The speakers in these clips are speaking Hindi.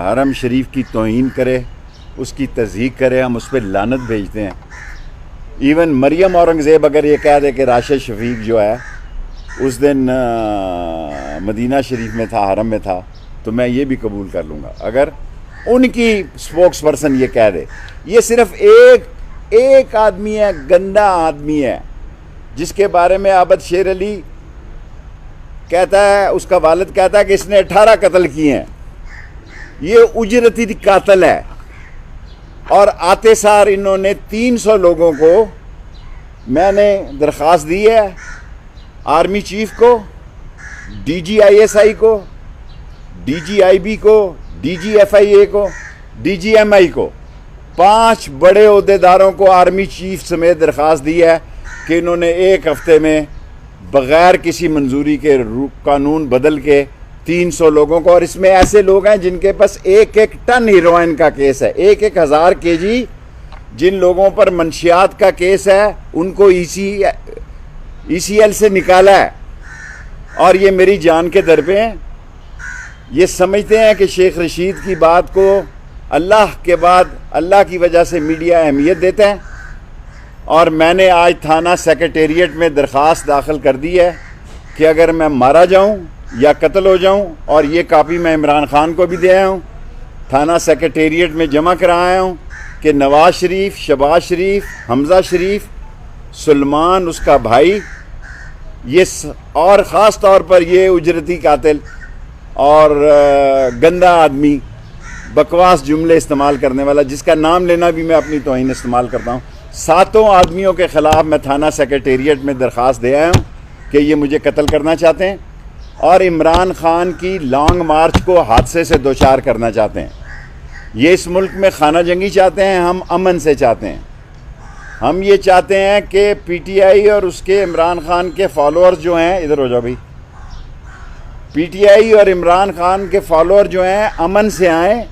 हरम शरीफ की तौहीन करे, उसकी तज़हीक करे, हम उस पर लानत भेजते हैं। इवन मरियम औरंगज़ेब अगर ये कह दे कि राशिद शफीक जो है उस दिन मदीना शरीफ में था, हरम में था, तो मैं ये भी कबूल कर लूँगा अगर उनकी स्पोक्स पर्सन ये कह दे। ये सिर्फ एक आदमी है, गंदा आदमी है, जिसके बारे में आबद शेर अली कहता है, उसका वालिद कहता है कि इसने 18 कत्ल किए हैं। ये उजरती कातिल है। और आते सार इन्होंने 300 लोगों को, मैंने दरख्वास्त दी है आर्मी चीफ को, DGISI को, DGIB को, DGFIA को, DGMI को, 5 बड़े ओहदेदारों को आर्मी चीफ समेत दरख्वास्त दी है कि इन्होंने 1 हफ्ते में बग़ैर किसी मंजूरी के कानून बदल के 300 लोगों को, और इसमें ऐसे लोग हैं जिनके पास 1-1 टन हीरोइन का केस है, 1-1 हज़ार केजी जिन लोगों पर मंशियात का केस है उनको ECL से निकाला है। और ये मेरी जान के दर पे हैं। ये समझते हैं कि शेख रशीद की बात को अल्लाह के बाद अल्लाह की वजह से मीडिया अहमियत देता है। और मैंने आज थाना सेक्रेटेरिएट में दरख्वास्त दाखिल कर दी है कि अगर मैं मारा जाऊं या कत्ल हो जाऊं, और ये कापी मैं इमरान खान को भी दे आया हूं, थाना सेक्रेटेरिएट में जमा कराया हूं कि नवाज शरीफ, शहबाज शरीफ, हमज़ा शरीफ, सुलेमान उसका भाई, ये और ख़ास तौर पर ये उजरती कातिल और गंदा आदमी, बकवास जुमले इस्तेमाल करने वाला, जिसका नाम लेना भी मैं अपनी तौहीन इस्तेमाल करता हूँ, 7 आदमियों के ख़िलाफ़ मैं थाना सेक्रेटेरिएट में दरख्वास्त दे आया हूँ कि ये मुझे कत्ल करना चाहते हैं और इमरान खान की लॉन्ग मार्च को हादसे से दोचार करना चाहते हैं। ये इस मुल्क में खाना जंगी चाहते हैं, हम अमन से चाहते हैं। हम ये चाहते हैं कि PTI और उसके इमरान खान के फॉलोअर्स जो हैं, इधर हो जाओ भाई, PTI और इमरान खान के फॉलोअर जो हैं अमन से आएँ,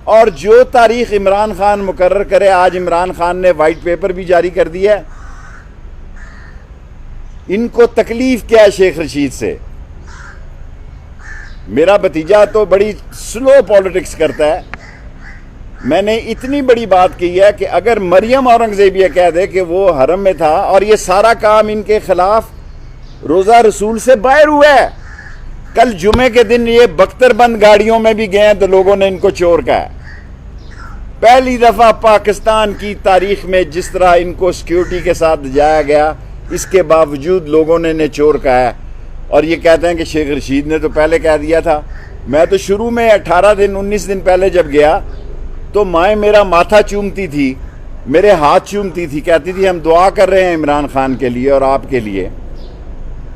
और जो तारीख़ इमरान खान मुकर्रर करे, आज इमरान खान ने वाइट पेपर भी जारी कर दिया है। इनको तकलीफ़ क्या है शेख रशीद से? मेरा भतीजा तो बड़ी स्लो पॉलिटिक्स करता है। मैंने इतनी बड़ी बात की है कि अगर मरियम औरंगज़ेब ये कह दे कि वो हरम में था और ये सारा काम इनके खिलाफ रोज़ा रसूल से बाहर हुआ है। कल जुमे के दिन ये बख्तरबंद गाड़ियों में भी गए हैं तो लोगों ने इनको चोर कहा है। पहली दफ़ा पाकिस्तान की तारीख में जिस तरह इनको सिक्योरिटी के साथ जाया गया, इसके बावजूद लोगों ने चोर कहा है। और ये कहते हैं कि शेख रशीद ने तो पहले कह दिया था। मैं तो शुरू में 18 दिन 19 दिन पहले जब गया तो माएँ मेरा माथा चूमती थी, मेरे हाथ चूमती थी, कहती थी हम दुआ कर रहे हैं इमरान खान के लिए और आपके लिए।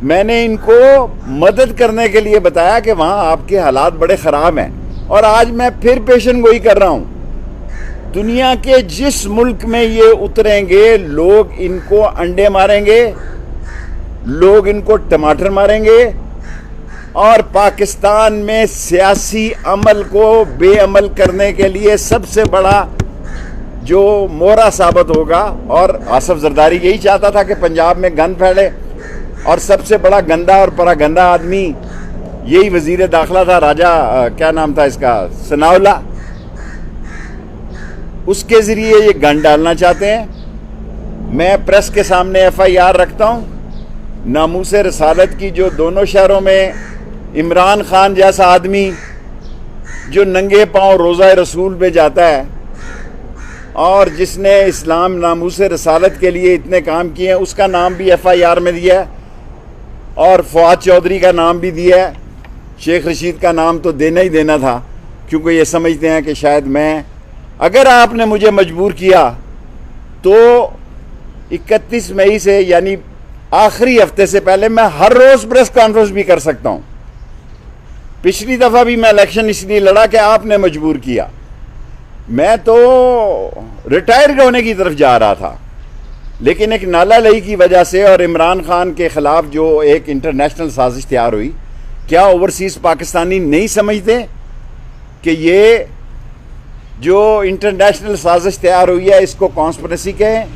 मैंने इनको मदद करने के लिए बताया कि वहाँ आपके हालात बड़े ख़राब हैं, और आज मैं फिर पेशन गोई कर रहा हूँ। दुनिया के जिस मुल्क में ये उतरेंगे लोग इनको अंडे मारेंगे, लोग इनको टमाटर मारेंगे, और पाकिस्तान में सियासी अमल को बेअमल करने के लिए सबसे बड़ा जो मोहरा साबित होगा। और आसिफ जरदारी यही चाहता था कि पंजाब में गंद फैले, और सबसे बड़ा गंदा और परागंदा आदमी यही वजीर दाखिला था, राजा क्या नाम था इसका, सनाउल्लाह। उसके ज़रिए ये गन डालना चाहते हैं। मैं प्रेस के सामने FIR रखता हूँ नामूसे रसालत की, जो दोनों शहरों में इमरान खान जैसा आदमी जो नंगे पांव रोज़ा रसूल पे जाता है और जिसने इस्लाम नामूसे रसालत के लिए इतने काम किए हैं, उसका नाम भी FIR में दिया है, और फवाद चौधरी का नाम भी दिया है। शेख रशीद का नाम तो देना ही देना था, क्योंकि ये समझते हैं कि शायद मैं, अगर आपने मुझे मजबूर किया तो 31 मई से यानी आखिरी हफ्ते से पहले मैं हर रोज़ प्रेस कॉन्फ्रेंस भी कर सकता हूँ। पिछली दफ़ा भी मैं इलेक्शन इसलिए लड़ा कि आपने मजबूर किया। मैं तो रिटायर होने की तरफ जा रहा था, लेकिन एक नाला लई की वजह से और इमरान खान के ख़िलाफ़ जो एक इंटरनेशनल साजिश तैयार हुई, क्या ओवरसीज़ पाकिस्तानी नहीं समझते कि ये जो इंटरनेशनल साजिश तैयार हुई है इसको कॉन्स्पिरेसी कहें,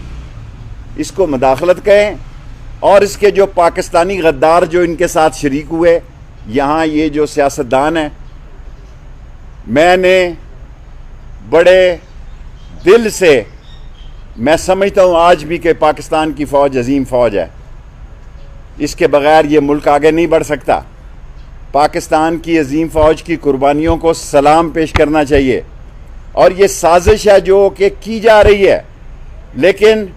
इसको मदाखलत कहें, और इसके जो पाकिस्तानी गद्दार जो इनके साथ शरीक हुए यहाँ ये जो सियासतदान है, मैंने बड़े दिल से, मैं समझता हूँ आज भी कि पाकिस्तान की फ़ौज अजीम फ़ौज है, इसके बगैर ये मुल्क आगे नहीं बढ़ सकता। पाकिस्तान की अजीम फ़ौज की कुर्बानियों को सलाम पेश करना चाहिए। और ये साजिश है जो कि की जा रही है, लेकिन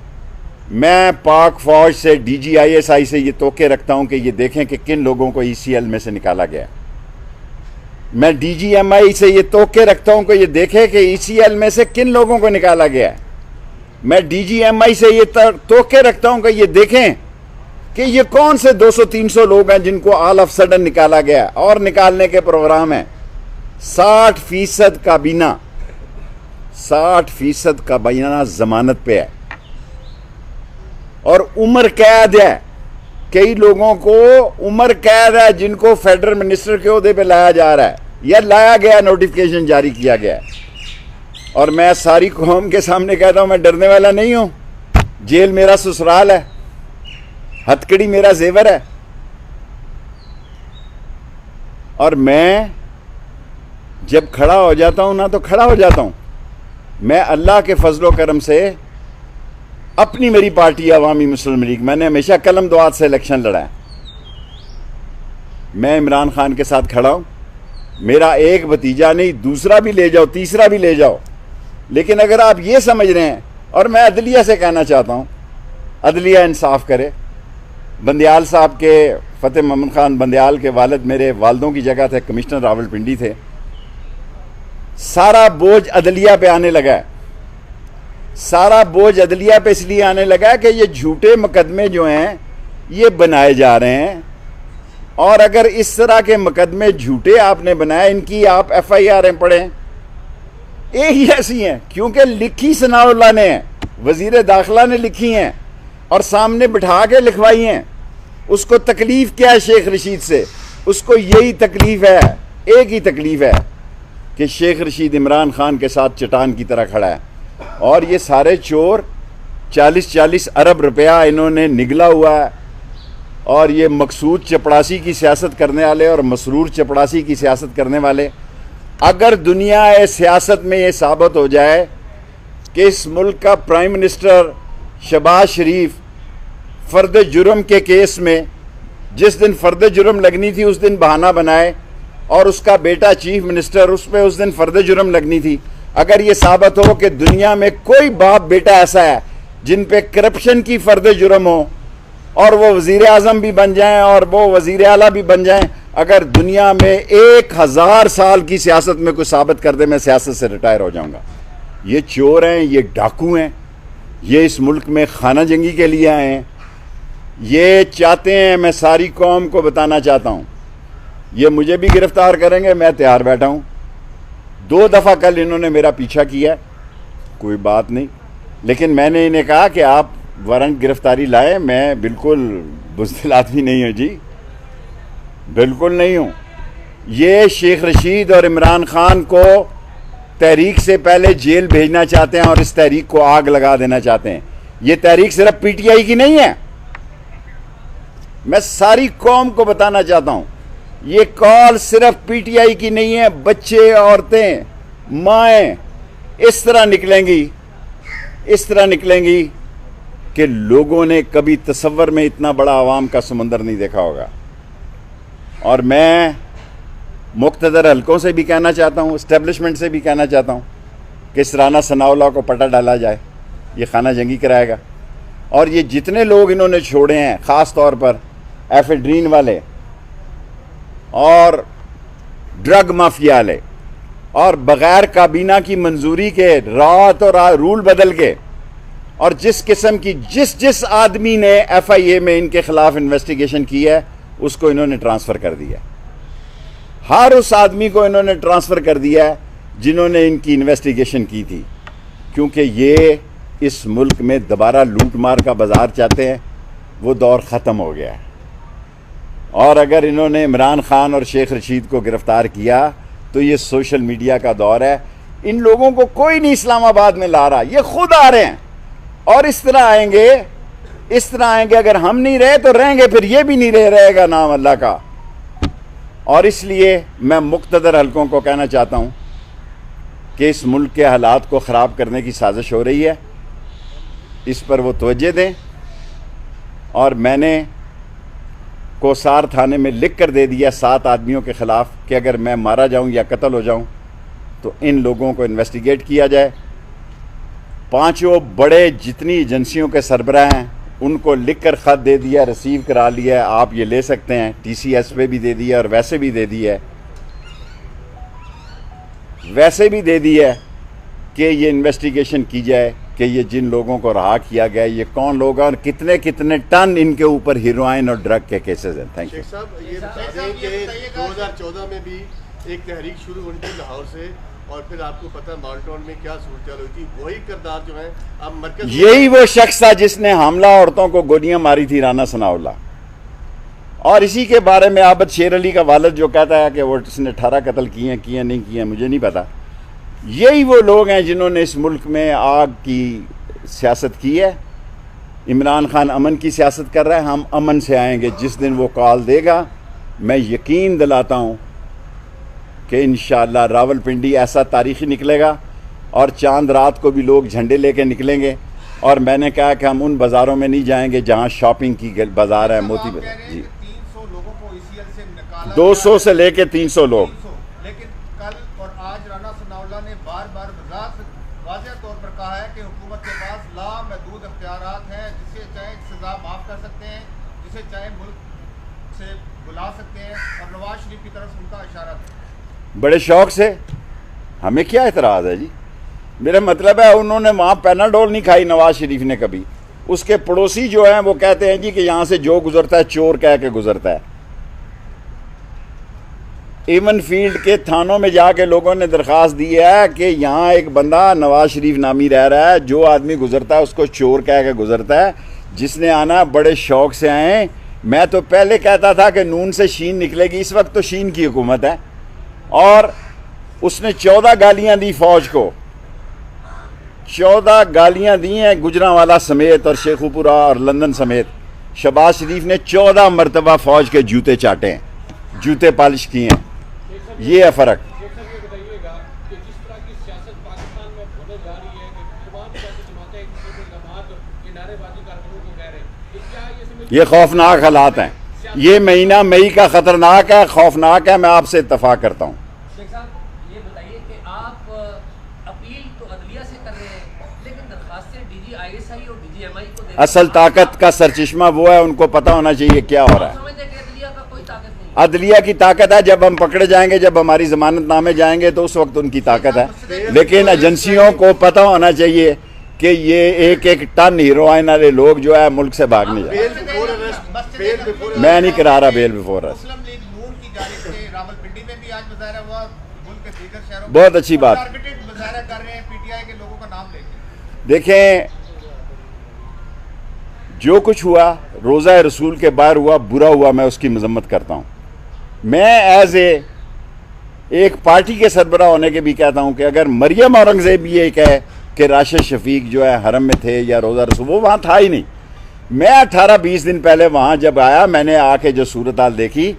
मैं पाक फ़ौज से, DGISI से ये तोके रखता हूँ कि ये देखें कि किन लोगों को ECL में से निकाला गया। मैं DGMI से ये तोके रखता हूँ कि ये देखें कि ECL में से किन लोगों को निकाला गया। मैं DGMI से ये तोके रखता हूँ कि ये देखें कि ये कौन से 200-300 लोग हैं जिनको ऑल ऑफ सडन निकाला गया। और निकालने के प्रोग्राम है 60% काबीना, 60% काबीना जमानत पे है और उम्र कैद है। कई लोगों को उम्र कैद है जिनको फेडरल मिनिस्टर के ओहदे पे लाया जा रहा है या लाया गया, नोटिफिकेशन जारी किया गया है। और मैं सारी कौम के सामने कहता हूं, मैं डरने वाला नहीं हूं। जेल मेरा ससुराल है, हथकड़ी मेरा जेवर है। और मैं जब खड़ा हो जाता हूं ना, तो खड़ा हो जाता हूं। मैं अल्लाह के फजलो करम से, अपनी मेरी पार्टी अवामी मुस्लिम लीग, मैंने हमेशा कलम दुआत से इलेक्शन लड़ा है। मैं इमरान खान के साथ खड़ा हूं। मेरा एक भतीजा नहीं, दूसरा भी ले जाओ, तीसरा भी ले जाओ। लेकिन अगर आप ये समझ रहे हैं, और मैं अदलिया से कहना चाहता हूं, अदलिया इंसाफ करे। बंदियाल साहब के, फतेह मोहम्मद खान बंदियाल के वालिद मेरे वालदों की जगह थे, कमिश्नर रावलपिंडी थे। सारा बोझ अदलिया पे आने लगा है। सारा बोझ अदलिया पे इसलिए आने लगा है कि ये झूठे मुकदमे जो हैं ये बनाए जा रहे हैं। और अगर इस तरह के मुकदमे झूठे आपने बनाए, इनकी आप FIR पढ़ें, एक ही ऐसी हैं, क्योंकि लिखी सनाउल्लाह ने, वजीर दाखिला ने लिखी हैं और सामने बिठा के लिखवाई हैं। उसको तकलीफ क्या है शेख रशीद से? उसको यही तकलीफ है, एक ही तकलीफ है कि शेख रशीद इमरान खान के साथ चट्टान की तरह खड़ा है। और ये सारे चोर 40-40 अरब रुपया इन्होंने निगला हुआ है। और ये मकसूद चपड़ासी की सियासत करने वाले और मसरूर चपड़ासी की सियासत करने वाले, अगर दुनिया सियासत में ये साबित हो जाए कि इस मुल्क का प्राइम मिनिस्टर शहबाज शरीफ फ़र्द जुर्म के केस में, जिस दिन फ़र्द जुर्म लगनी थी उस दिन बहाना बनाए, और उसका बेटा चीफ मिनिस्टर, उस पर उस दिन फ़र्द जुर्म लगनी थी। अगर ये साबित हो कि दुनिया में कोई बाप बेटा ऐसा है जिन पे करप्शन की फ़र्द जुर्म हो और वो वज़ीर आज़म भी बन जाएं और वो वज़ीर आला भी बन जाएं, अगर दुनिया में 1000 साल की सियासत में कुछ साबित कर दे, मैं सियासत से रिटायर हो जाऊंगा। ये चोर हैं, ये डाकू हैं, ये इस मुल्क में खाना जंगी के लिए आए हैं। ये चाहते हैं, मैं सारी कौम को बताना चाहता हूँ, ये मुझे भी गिरफ्तार करेंगे, मैं तैयार बैठा हूँ। 2 दफ़ा कल इन्होंने मेरा पीछा किया, कोई बात नहीं, लेकिन मैंने इन्हें कहा कि आप वारंट गिरफ्तारी लाए। मैं बिल्कुल बुज़दिल आदमी नहीं हूँ जी, बिल्कुल नहीं हूँ। ये शेख रशीद और इमरान खान को तहरीक से पहले जेल भेजना चाहते हैं और इस तहरीक को आग लगा देना चाहते हैं। ये तहरीक सिर्फ PTI की नहीं है, मैं सारी कौम को बताना चाहता हूँ, ये कॉल सिर्फ PTI की नहीं है। बच्चे, औरतें, माएँ इस तरह निकलेंगी कि लोगों ने कभी तसव्वुर में इतना बड़ा आवाम का समंदर नहीं देखा होगा। और मैं मुख्तदर हलकों से भी कहना चाहता हूँ, इस्टेब्लिशमेंट से भी कहना चाहता हूँ कि इस राना सनाउल्लाह को पटा डाला जाए, ये खाना जंगी कराएगा। और ये जितने लोग इन्होंने छोड़े हैं, ख़ास तौर पर एफेड्रीन वाले और ड्रग माफिया वाले, और बग़ैर काबीना की मंजूरी के रात और रूल बदल के, और जिस किस्म की जिस आदमी ने FIA में इनके खिलाफ इन्वेस्टिगेशन की है उसको इन्होंने ट्रांसफ़र कर दिया। हर उस आदमी को इन्होंने ट्रांसफ़र कर दिया है जिन्होंने इनकी इन्वेस्टिगेशन की थी, क्योंकि ये इस मुल्क में दोबारा लूट मार का बाज़ार चाहते हैं। वो दौर ख़त्म हो गया है। और अगर इन्होंने इमरान खान और शेख रशीद को गिरफ़्तार किया तो ये सोशल मीडिया का दौर है। इन लोगों को कोई नहीं इस्लामाबाद में ला रहा, ये खुद आ रहे हैं और इस तरह आएंगे। अगर हम नहीं रहे तो रहेंगे, फिर ये भी नहीं रहेगा नाम अल्लाह का। और इसलिए मैं मुक़्तदर हलकों को कहना चाहता हूँ कि इस मुल्क के हालात को ख़राब करने की साजिश हो रही है, इस पर वो तवज्जो दें। और मैंने कोसार थाने में लिख कर दे दिया 7 आदमियों के ख़िलाफ़ कि अगर मैं मारा जाऊं या कत्ल हो जाऊं तो इन लोगों को इन्वेस्टिगेट किया जाए। 5 बड़े जितनी एजेंसियों के सरबराह हैं उनको लिख कर ख़त दे दिया, रिसीव करा लिया है, आप ये ले सकते हैं। TCS पे भी दे दिया और वैसे भी दे दिया है, वैसे भी दे दिया है कि ये इन्वेस्टिगेशन की जाए कि ये जिन लोगों को रहा किया गया ये कौन लोग हैं और कितने कितने टन इनके ऊपर हीरोइन और ड्रग के केसेस हैं। Thank you. शेख साहब, ये बता दें कि 2014 में भी एक तहरीक शुरू हुई थी लाहौर से, और फिर आपको पता है माल्टोन में क्या सूरत हुई थी। वही किरदार जो है अब मरकज, यही वो शख्स था जिसने हमला औरतों को गोलियां मारी थी, राना सनाउल्लाह। और इसी के बारे में आबद शेर अली का वालिद जो कहता है कि वो उसने 18 कत्ल किए नहीं किए, मुझे नहीं पता। यही वो लोग हैं जिन्होंने इस मुल्क में आग की सियासत की है। इमरान खान अमन की सियासत कर रहा है, हम अमन से आएंगे जिस दिन वो कॉल देगा। मैं यकीन दिलाता हूँ कि इंशाअल्लाह रावलपिंडी ऐसा तारीख़ी निकलेगा और चांद रात को भी लोग झंडे लेके निकलेंगे। और मैंने कहा कि हम उन बाज़ारों में नहीं जाएंगे जहाँ शॉपिंग की बाज़ार है, मोती बाज़ार जी। 300 लोगों को ECL से निकाला, 200 से लेके 300 लोग। लेकिन कल और आज राना सनाउल्लाह ने बार बार वाज़ेह तौर पर कहा है कि हुकूमत के पास लामहदूद इख्तियारात हैं, जिसे चाहे सज़ा माफ़ कर सकते हैं, जिसे चाहे मुल्क से बुला सकते हैं। और नवाज शरीफ की तरफ उनका इशारा था। बड़े शौक से, हमें क्या एतराज़ है जी। मेरा मतलब है उन्होंने वहाँ पैनाडोल नहीं खाई नवाज शरीफ ने कभी। उसके पड़ोसी जो हैं वो कहते हैं जी कि यहाँ से जो गुजरता है चोर कह के गुजरता है। एवन फील्ड के थानों में जाके लोगों ने दरख्वास्त दी है कि यहाँ एक बंदा नवाज शरीफ नामी रह रहा है, जो आदमी गुजरता है उसको चोर कह के गुजरता है। जिसने आना बड़े शौक से आए। मैं तो पहले कहता था कि नून से शीन निकलेगी, इस वक्त तो शीन की हुकूमत है। और उसने 14 गालियाँ दी फौज को, 14 गालियाँ दी हैं गुजरांवाला समेत और शेखुपुरा और लंदन समेत। शहबाज शरीफ ने 14 मरतबा फौज के जूते चाटे हैं, जूते पॉलिश किए हैं। ये है फ़र्क। ये खौफनाक हालात हैं। ये महीना मई का ख़तरनाक है, खौफनाक है। मैं आपसे इत्तफाक करता हूँ। शेख साहब, ये बताइए कि आप अपील तो अदलिया से कर रहे हैं, लेकिन दरखास्तें DG ISI और DG MI को दे। असल ताकत का सरचश्मा वो है, उनको पता होना चाहिए क्या हो रहा है। समझते हैं कि अदलिया का कोई ताकत नहीं। अदलिया की ताकत है, जब हम पकड़े जाएंगे, जब हमारी जमानतनामे जाएंगे तो उस वक्त उनकी ताकत है। लेकिन एजेंसियों को पता होना चाहिए कि ये एक एक टन हीरोइन वाले लोग जो है मुल्क से भागने जाए। मैं नहीं करा रहा बेल बिफोर अरेस्ट। मुस्लिम लीग नून की जानिब से रावलपिंडी में भी आज मुजाहरा हुआ, मुल्क के दीगर शहरों में बहुत अच्छी बात। टारगेटेड मुजाहरा कर रहे हैं PTI के लोगों का नाम लेके। देखें, जो कुछ हुआ रोज़ा रसूल के बाहर हुआ, बुरा हुआ, मैं उसकी मजम्मत करता हूँ। मैं एज एक पार्टी के सरबराह होने के भी कहता हूँ कि अगर मरियम औरंगज़ेब ये कहे कि राशिद शफीक जो है हरम में थे या रोज़ा रसूल, वो वहाँ था ही नहीं। मैं 18-20 दिन पहले वहाँ जब आया, मैंने आके जो सूरत हाल देखी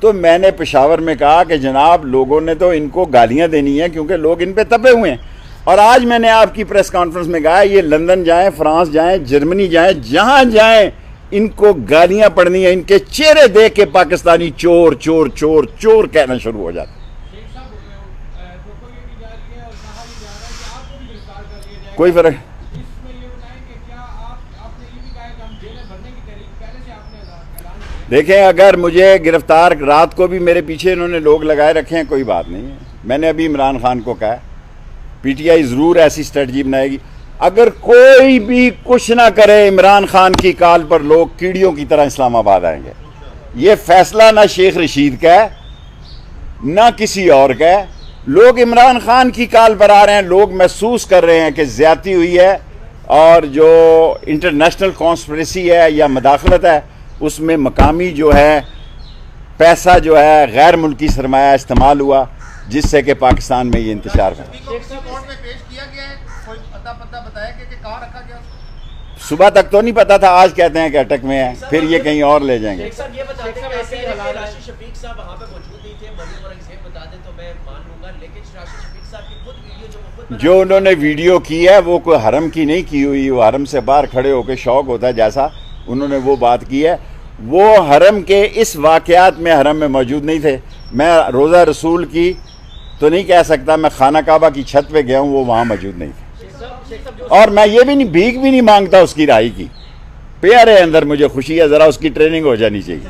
तो मैंने पेशावर में कहा कि जनाब लोगों ने तो इनको गालियाँ देनी है क्योंकि लोग इन पे तपे हुए हैं। और आज मैंने आपकी प्रेस कॉन्फ्रेंस में कहा ये लंदन जाएं, फ्रांस जाएं, जर्मनी जाएं, जहाँ जाएं इनको गालियाँ पड़नी है। इनके चेहरे देख के पाकिस्तानी चोर चोर चोर चोर कहना शुरू हो जाते। कोई फर्क। देखें, अगर मुझे गिरफ्तार, रात को भी मेरे पीछे इन्होंने लोग लगाए रखे हैं, कोई बात नहीं है। मैंने अभी इमरान खान को कहा PTI ज़रूर ऐसी स्ट्रेटजी बनाएगी। अगर कोई भी कुछ ना करे, इमरान खान की काल पर लोग कीड़ियों की तरह इस्लामाबाद आएंगे। ये फैसला ना शेख रशीद का है ना किसी और का है। लोग इमरान खान की काल पर आ रहे हैं। लोग महसूस कर रहे हैं कि ज़्यादती हुई है और जो इंटरनेशनल कॉन्स्पिरेसी है या मदाखलत है उसमें मकामी जो है पैसा जो है गैर मुल्की सरमाया इस्तेमाल हुआ, जिससे कि पाकिस्तान में ये इंतशार है। कोर्ट में पेश किया गया है, कोई अता पता बताया कि कहाँ रखा गया? सुबह तक तो नहीं पता था, आज कहते हैं कि अटक में है, फिर ये कहीं और ले जाएंगे। शेख साहब ये बताते हैं ऐसे ही राशिद शफीक साहब वहाँ पे मौजूद नहीं थे, मरियम औरंगज़ेब बता दें तो मैं मान लूंगा, लेकिन राशिद शफीक साहब की खुद वीडियो जो उन्होंने वीडियो की है वो कोई हरम की नहीं की हुई, वो हरम से बाहर खड़े होकर शौक होता है जैसा उन्होंने वो बात की है, वो हरम के इस वाक़यात में हरम में मौजूद नहीं थे। मैं रोज़ा रसूल की तो नहीं कह सकता, मैं खाना काबा की छत पे गया हूँ, वो वहाँ मौजूद नहीं थे। और मैं ये भी नहीं, भीख भी नहीं मांगता उसकी राही की, प्यार है अंदर, मुझे खुशी है, ज़रा उसकी ट्रेनिंग हो जानी चाहिए।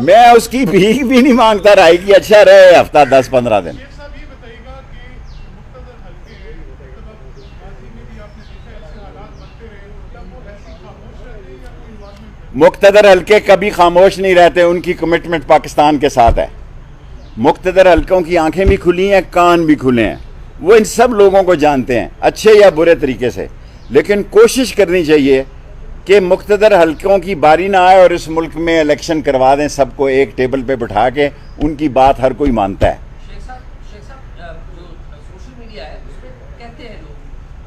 मैं उसकी भीख भी नहीं मांगता राही की, अच्छा रहे हफ्ता 10-15 दिन। मुक्तदर हल्के कभी खामोश नहीं रहते, उनकी कमिटमेंट पाकिस्तान के साथ है। मुक्तदर हल्कों की आंखें भी खुली हैं, कान भी खुले हैं, वो इन सब लोगों को जानते हैं अच्छे या बुरे तरीके से, लेकिन कोशिश करनी चाहिए कि मुक्तदर हल्कों की बारी ना आए और इस मुल्क में इलेक्शन करवा दें, सबको एक टेबल पे बिठा के, उनकी बात हर कोई मानता है। शेख साहब जो सोशल मीडिया है उसमें कहते हैं लोग,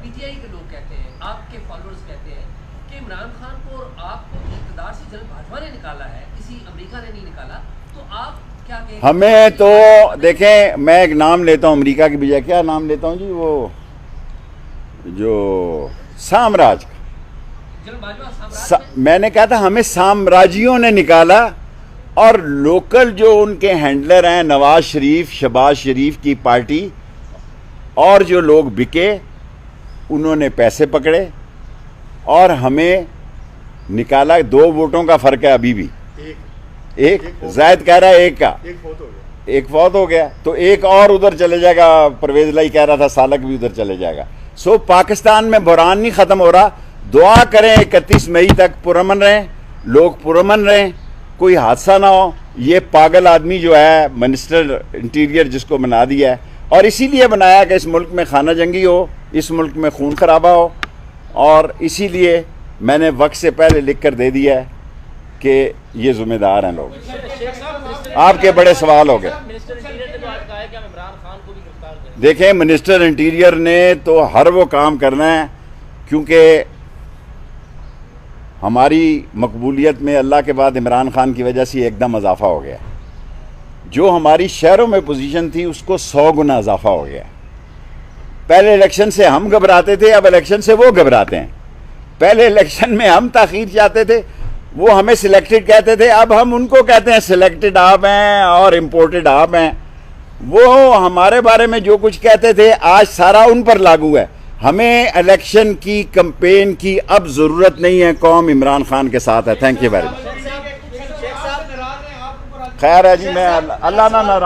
पीटीआई के लोग कहते हैं, आपके फॉलोअर्स कहते हैं कि इमरान खान को और आपको इक़्तिदार से जनरल बाजवा ने निकाला है, किसी अमेरिका ने नहीं निकाला, तो आप क्या कहें? हमें तो देखें, मैं एक नाम लेता हूँ अमेरिका की बजाय, क्या नाम लेता हूँ जी, वो जो साम्राज्य, मैंने कहा था हमें साम्राज्यों ने निकाला, और लोकल जो उनके हैंडलर हैं नवाज शरीफ, शहबाज शरीफ की पार्टी, और जो लोग बिके उन्होंने पैसे पकड़े और हमें निकाला। 2 वोटों का फर्क है अभी भी, एक जायद कह रहा है एक का, एक फौत हो गया, तो एक और उधर चले जाएगा। परवेज लाई कह रहा था सालक भी उधर चले जाएगा। सो पाकिस्तान में बुरान नहीं ख़त्म हो रहा। दुआ करें 31 मई तक पुरअमन रहें, लोग पुरअमन रहें, कोई हादसा ना हो। ये पागल आदमी जो है मिनिस्टर इंटीरियर जिसको बना दिया है, और इसीलिए बनाया कि इस मुल्क में खाना जंगी हो, इस मुल्क में खून खराबा हो, और इसीलिए मैंने वक्त से पहले लिख कर दे दिया है कि ये ज़िम्मेदार हैं लोग। आपके बड़े सवाल हो गए। देखें, मिनिस्टर इंटीरियर ने तो हर वो काम करना है, क्योंकि हमारी मकबूलियत में अल्लाह के बाद इमरान खान की वजह से एकदम इजाफा हो गया। जो हमारी शहरों में पोजीशन थी उसको 100 गुना इजाफा हो गया। पहले इलेक्शन से हम घबराते थे, अब इलेक्शन से वो घबराते हैं। पहले इलेक्शन में हम ताखीर चाहते थे, वो हमें सिलेक्टेड कहते थे, अब हम उनको कहते हैं सिलेक्टेड आप हैं और इम्पोर्टेड आप हैं। वो हमारे बारे में जो कुछ कहते थे आज सारा उन पर लागू है। हमें इलेक्शन की कैंपेन की अब ज़रूरत नहीं है, कौम इमरान खान के साथ है। Thank you very much. खैर है जी, मैं अल्लाह ना नाराज।